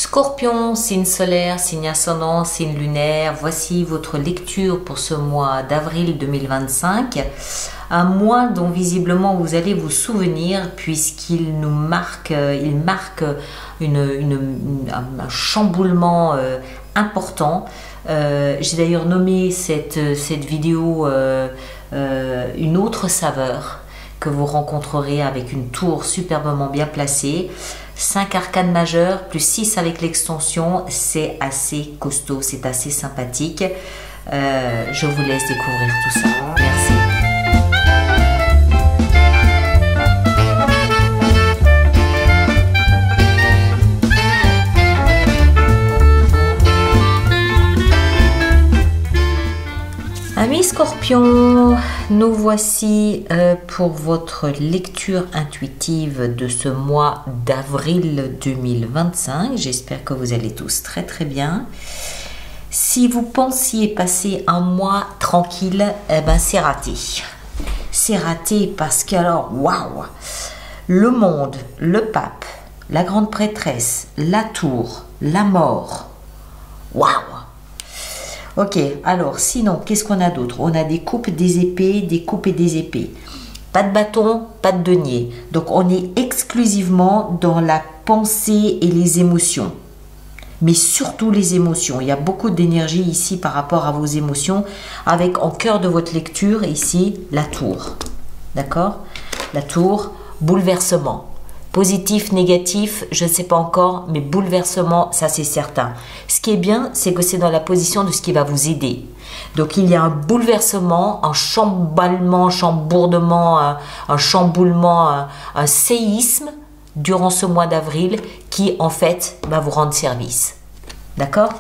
Scorpion, signe solaire, signe ascendant, signe lunaire, voici votre lecture pour ce mois d'avril 2025. Un mois dont visiblement vous allez vous souvenir puisqu'il nous marque, il marque un chamboulement important. J'ai d'ailleurs nommé cette vidéo une autre saveur que vous rencontrerez avec une tour superbement bien placée. 5 arcanes majeures plus 6 avec l'extension, c'est assez costaud, c'est assez sympathique. Je vous laisse découvrir tout ça. Merci. Amis Scorpion, nous voici pour votre lecture intuitive de ce mois d'avril 2025. J'espère que vous allez tous très très bien. Si vous pensiez passer un mois tranquille, eh ben c'est raté. C'est raté parce que alors, waouh, le monde, le pape, la grande prêtresse, la tour, la mort, waouh. Ok, alors sinon, qu'est-ce qu'on a d'autre? On a des coupes, des épées, des coupes et des épées. Pas de bâton, pas de denier. Donc on est exclusivement dans la pensée et les émotions. Mais surtout les émotions. Il y a beaucoup d'énergie ici par rapport à vos émotions. Avec en cœur de votre lecture, ici, la tour. D'accord? La tour, bouleversement. Positif, négatif, je ne sais pas encore, mais bouleversement, ça c'est certain. Ce qui est bien, c'est que c'est dans la position de ce qui va vous aider. Donc il y a un bouleversement, un chamballement, un chambourdement, un chamboulement, un séisme durant ce mois d'avril qui en fait va vous rendre service. D'accord ?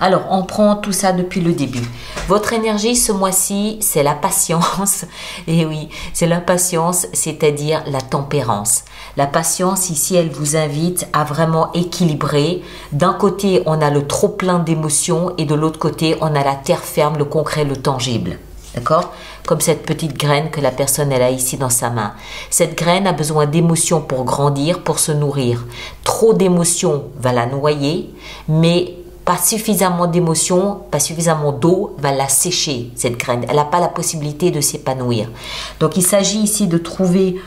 Alors, on prend tout ça depuis le début. Votre énergie ce mois-ci, c'est la patience. Et oui, c'est la patience, c'est-à-dire la tempérance. La patience, ici, elle vous invite à vraiment équilibrer. D'un côté, on a le trop-plein d'émotions et de l'autre côté, on a la terre ferme, le concret, le tangible. D'accord? Comme cette petite graine que la personne elle a ici dans sa main. Cette graine a besoin d'émotions pour grandir, pour se nourrir. Trop d'émotions va la noyer, mais pas suffisamment d'émotions, pas suffisamment d'eau va la sécher, cette graine. Elle n'a pas la possibilité de s'épanouir. Donc, il s'agit ici de trouver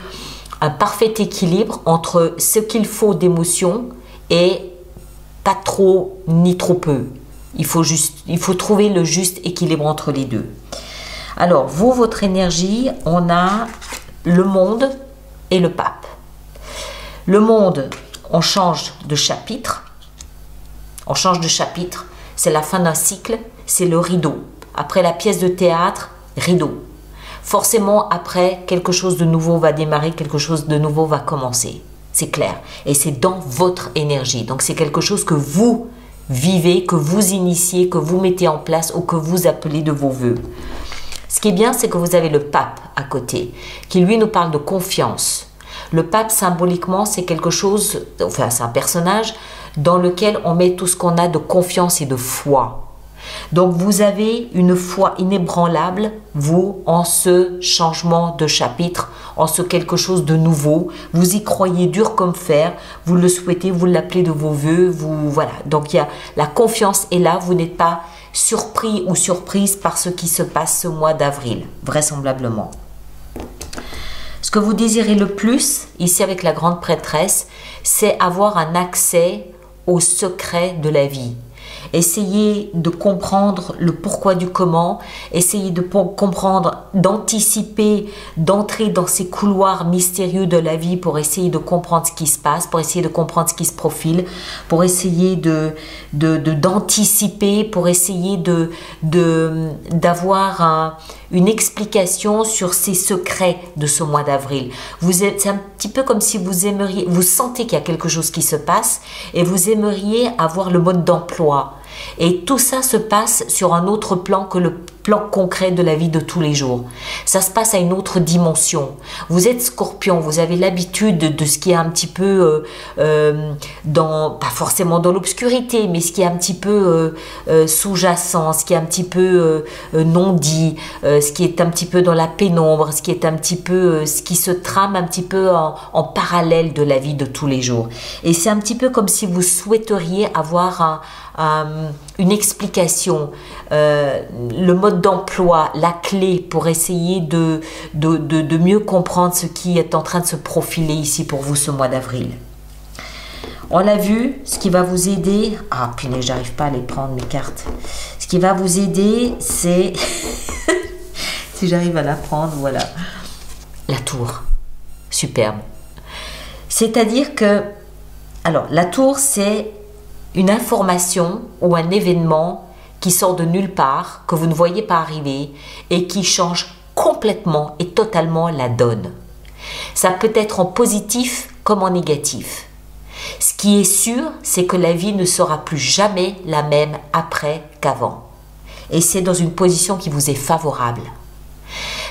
un parfait équilibre entre ce qu'il faut d'émotions et pas trop ni trop peu. Il faut trouver le juste équilibre entre les deux. Alors, vous, votre énergie, on a le monde et le pape. Le monde, on change de chapitre. On change de chapitre, c'est la fin d'un cycle, c'est le rideau. Après la pièce de théâtre, rideau. Forcément, après, quelque chose de nouveau va démarrer, quelque chose de nouveau va commencer. C'est clair. Et c'est dans votre énergie. Donc, c'est quelque chose que vous vivez, que vous initiez, que vous mettez en place ou que vous appelez de vos voeux. Ce qui est bien, c'est que vous avez le pape à côté, qui lui nous parle de confiance. Le pape, symboliquement, c'est quelque chose, enfin, c'est un personnage dans lequel on met tout ce qu'on a de confiance et de foi. Donc, vous avez une foi inébranlable, vous, en ce changement de chapitre, en ce quelque chose de nouveau. Vous y croyez dur comme fer, vous le souhaitez, vous l'appelez de vos voeux, voilà. Donc, il y a la confiance est là, vous n'êtes pas surpris ou surprise par ce qui se passe ce mois d'avril, vraisemblablement. Ce que vous désirez le plus, ici avec la grande prêtresse, c'est avoir un accès au secret de la vie. Essayez de comprendre le pourquoi du comment, essayez de comprendre, d'anticiper, d'entrer dans ces couloirs mystérieux de la vie pour essayer de comprendre ce qui se passe, pour essayer de comprendre ce qui se profile, pour essayer d'anticiper, pour essayer d'avoir une explication sur ces secrets de ce mois d'avril. C'est un petit peu comme si vous sentez qu'il y a quelque chose qui se passe et vous aimeriez avoir le mode d'emploi. Et tout ça se passe sur un autre plan que le plan concret de la vie de tous les jours. Ça se passe à une autre dimension. Vous êtes Scorpion, vous avez l'habitude de ce qui est un petit peu pas forcément dans l'obscurité, mais ce qui est un petit peu sous-jacent, ce qui est un petit peu non dit, ce qui est un petit peu dans la pénombre, ce qui est un petit peu ce qui se trame un petit peu en parallèle de la vie de tous les jours. Et c'est un petit peu comme si vous souhaiteriez avoir une explication, le mode d'emploi, la clé pour essayer de mieux comprendre ce qui est en train de se profiler ici pour vous ce mois d'avril. On l'a vu, ce qui va vous aider... Ah, punaise, j'arrive pas à les prendre, mes cartes. Ce qui va vous aider, c'est... si j'arrive à la prendre, voilà. La tour. Superbe. C'est-à-dire que... Alors, la tour, c'est une information ou un événement qui sort de nulle part, que vous ne voyez pas arriver et qui change complètement et totalement la donne. Ça peut être en positif comme en négatif. Ce qui est sûr, c'est que la vie ne sera plus jamais la même après qu'avant. Et c'est dans une position qui vous est favorable.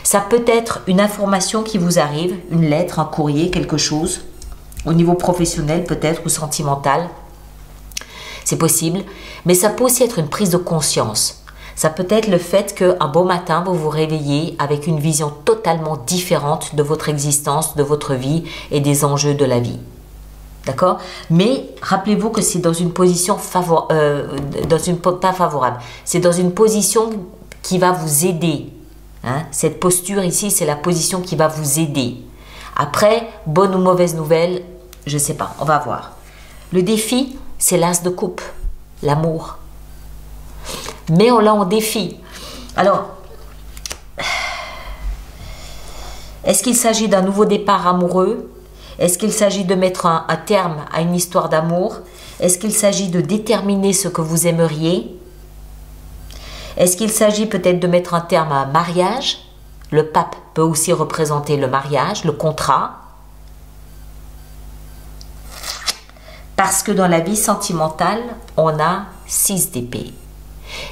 Ça peut être une information qui vous arrive, une lettre, un courrier, quelque chose, au niveau professionnel peut-être ou sentimental. C'est possible, mais ça peut aussi être une prise de conscience. Ça peut être le fait qu'un beau matin, vous vous réveillez avec une vision totalement différente de votre existence, de votre vie et des enjeux de la vie. D'accord? Mais rappelez-vous que c'est dans une position pas favorable. C'est dans une position qui va vous aider. Hein? Cette posture ici, c'est la position qui va vous aider. Après, bonne ou mauvaise nouvelle, je ne sais pas, on va voir. Le défi, c'est l'as de coupe, l'amour. Mais on l'a en défi. Alors, est-ce qu'il s'agit d'un nouveau départ amoureux? Est-ce qu'il s'agit de mettre un terme à une histoire d'amour? Est-ce qu'il s'agit de déterminer ce que vous aimeriez? Est-ce qu'il s'agit peut-être de mettre un terme à un mariage? Le pape peut aussi représenter le mariage, le contrat. Parce que dans la vie sentimentale, on a 6 d'épée.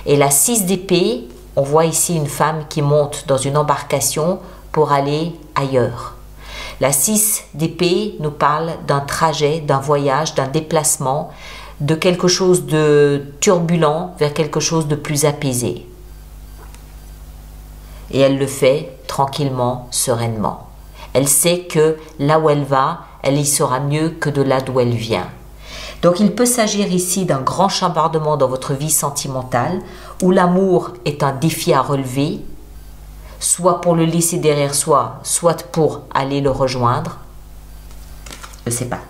Et la 6 d'épée, on voit ici une femme qui monte dans une embarcation pour aller ailleurs. La 6 d'épée nous parle d'un trajet, d'un voyage, d'un déplacement, de quelque chose de turbulent vers quelque chose de plus apaisé. Et elle le fait tranquillement, sereinement. Elle sait que là où elle va, elle y sera mieux que de là d'où elle vient. Donc il peut s'agir ici d'un grand chambardement dans votre vie sentimentale où l'amour est un défi à relever, soit pour le laisser derrière soi, soit pour aller le rejoindre. Je ne sais pas.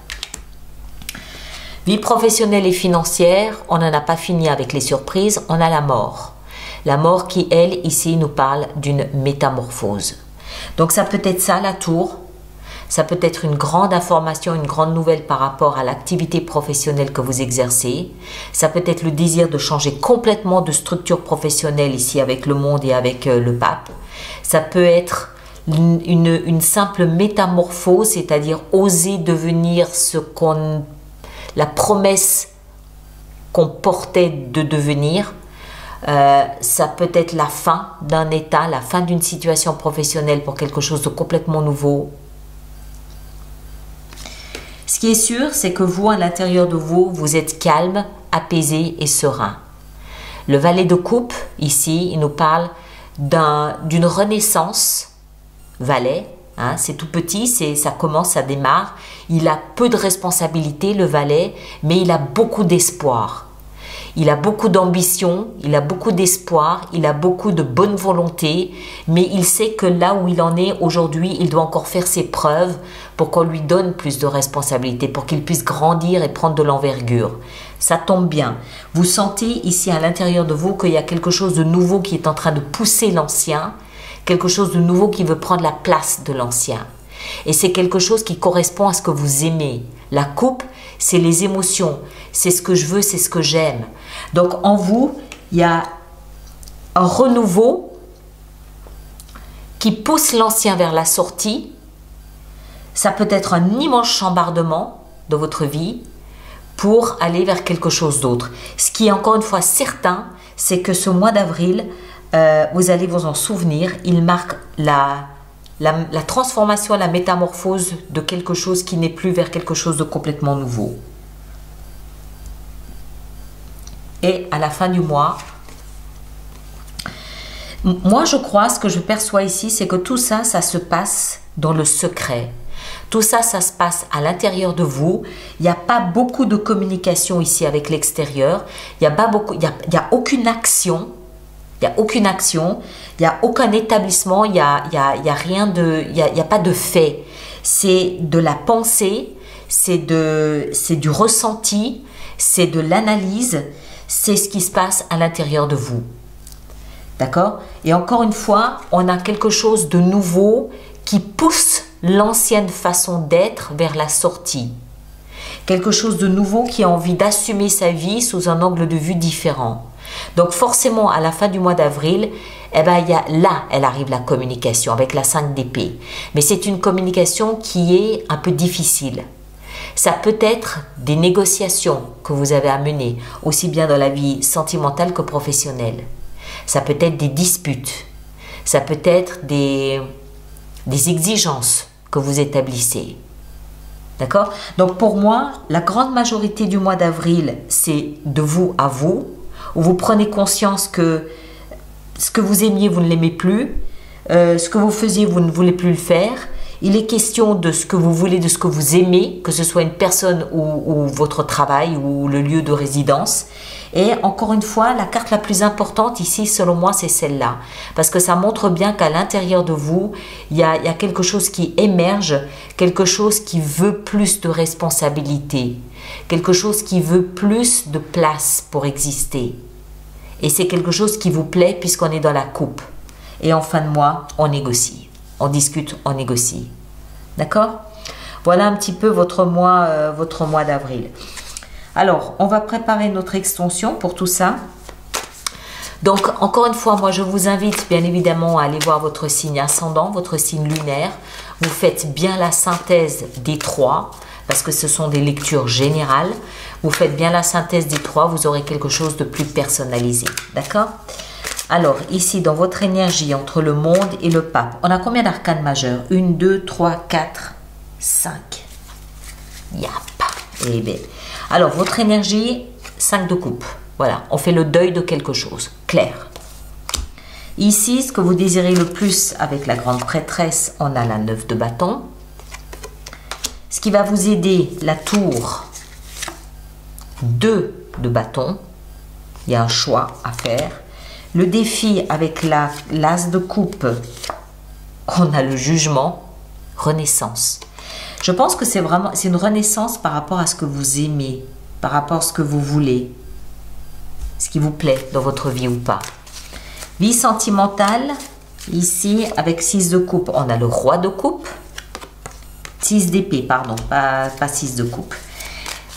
Vie professionnelle et financière, on n'en a pas fini avec les surprises, on a la mort. La mort qui, elle, ici, nous parle d'une métamorphose. Donc ça peut être ça, la tour. Ça peut être une grande information, une grande nouvelle par rapport à l'activité professionnelle que vous exercez. Ça peut être le désir de changer complètement de structure professionnelle ici avec le monde et avec le pape. Ça peut être une simple métamorphose, c'est-à-dire oser devenir la promesse qu'on portait de devenir. Ça peut être la fin d'un état, la fin d'une situation professionnelle pour quelque chose de complètement nouveau. Ce qui est sûr, c'est que vous, à l'intérieur de vous, vous êtes calme, apaisé et serein. Le valet de coupe, ici, il nous parle d'une renaissance. Valet, hein, c'est tout petit, ça commence, ça démarre. Il a peu de responsabilités, le valet, mais il a beaucoup d'espoir. Il a beaucoup d'ambition, il a beaucoup d'espoir, il a beaucoup de bonne volonté, mais il sait que là où il en est aujourd'hui, il doit encore faire ses preuves pour qu'on lui donne plus de responsabilités, pour qu'il puisse grandir et prendre de l'envergure. Ça tombe bien. Vous sentez ici à l'intérieur de vous qu'il y a quelque chose de nouveau qui est en train de pousser l'ancien, quelque chose de nouveau qui veut prendre la place de l'ancien. Et c'est quelque chose qui correspond à ce que vous aimez. La coupe, c'est les émotions, c'est ce que je veux, c'est ce que j'aime. Donc en vous, il y a un renouveau qui pousse l'ancien vers la sortie. Ça peut être un immense chambardement de votre vie pour aller vers quelque chose d'autre. Ce qui est encore une fois certain, c'est que ce mois d'avril vous allez vous en souvenir. Il marque la transformation, la métamorphose de quelque chose qui n'est plus vers quelque chose de complètement nouveau. Et à la fin du mois, moi je crois, ce que je perçois ici, c'est que tout ça, ça se passe dans le secret. Tout ça, ça se passe à l'intérieur de vous. Il n'y a pas beaucoup de communication ici avec l'extérieur. Il n'y a aucune action. Il n'y a aucune action. Il n'y a aucun établissement. Il n'y a rien de... Il n'y a pas de fait. C'est de la pensée. C'est du ressenti. C'est de l'analyse. C'est ce qui se passe à l'intérieur de vous. D'accord? Et encore une fois, on a quelque chose de nouveau qui pousse l'ancienne façon d'être vers la sortie. Quelque chose de nouveau qui a envie d'assumer sa vie sous un angle de vue différent. Donc forcément, à la fin du mois d'avril, eh ben, là, elle arrive la communication avec la 5 d'épée. Mais c'est une communication qui est un peu difficile. Ça peut être des négociations que vous avez à mener, aussi bien dans la vie sentimentale que professionnelle. Ça peut être des disputes. Ça peut être des exigences que vous établissez. D'accord? Donc pour moi, la grande majorité du mois d'avril, c'est de vous à vous, où vous prenez conscience que ce que vous aimiez, vous ne l'aimez plus, ce que vous faisiez, vous ne voulez plus le faire. Il est question de ce que vous voulez, de ce que vous aimez, que ce soit une personne ou votre travail ou le lieu de résidence. Et encore une fois, la carte la plus importante ici, selon moi, c'est celle-là. Parce que ça montre bien qu'à l'intérieur de vous, il y a quelque chose qui émerge, quelque chose qui veut plus de responsabilité, quelque chose qui veut plus de place pour exister. Et c'est quelque chose qui vous plaît puisqu'on est dans la coupe. Et en fin de mois, on négocie. On discute, on négocie. D'accord? Voilà un petit peu votre mois d'avril. Alors, on va préparer notre extension pour tout ça. Donc, encore une fois, moi, je vous invite bien évidemment à aller voir votre signe ascendant, votre signe lunaire. Vous faites bien la synthèse des trois, parce que ce sont des lectures générales. Vous faites bien la synthèse des trois, vous aurez quelque chose de plus personnalisé. D'accord? Alors, ici, dans votre énergie, entre le monde et le pape, on a combien d'arcanes majeurs? 1, 2, 3, 4, 5. Yap. Eh bien. Alors, votre énergie, 5 de coupe. Voilà, on fait le deuil de quelque chose. Clair. Ici, ce que vous désirez le plus avec la grande prêtresse, on a la 9 de bâton. Ce qui va vous aider, la tour, 2 de bâton. Il y a un choix à faire. Le défi avec l'as de coupe, on a le jugement, renaissance. Je pense que c'est une renaissance par rapport à ce que vous aimez, par rapport à ce que vous voulez, ce qui vous plaît dans votre vie ou pas. Vie sentimentale, ici avec 6 de coupe, on a le roi de coupe, 6 d'épée, pardon, pas 6 de coupe.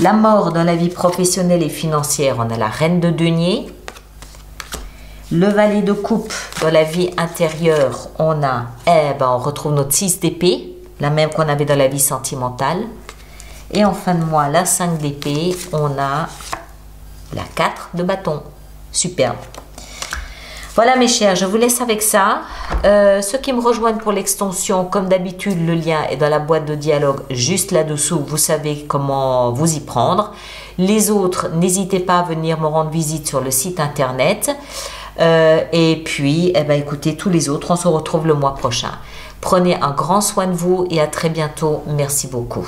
La mort dans la vie professionnelle et financière, on a la reine de denier. Le valet de coupe dans la vie intérieure, on retrouve notre 6 d'épée, la même qu'on avait dans la vie sentimentale. Et en fin de mois, la 5 d'épée, on a la 4 de bâton. Superbe. Voilà mes chers, je vous laisse avec ça. Ceux qui me rejoignent pour l'extension, comme d'habitude, le lien est dans la boîte de dialogue juste là-dessous. Vous savez comment vous y prendre. Les autres, n'hésitez pas à venir me rendre visite sur le site internet. Et puis, écoutez, tous les autres, on se retrouve le mois prochain. Prenez un grand soin de vous et à très bientôt. Merci beaucoup.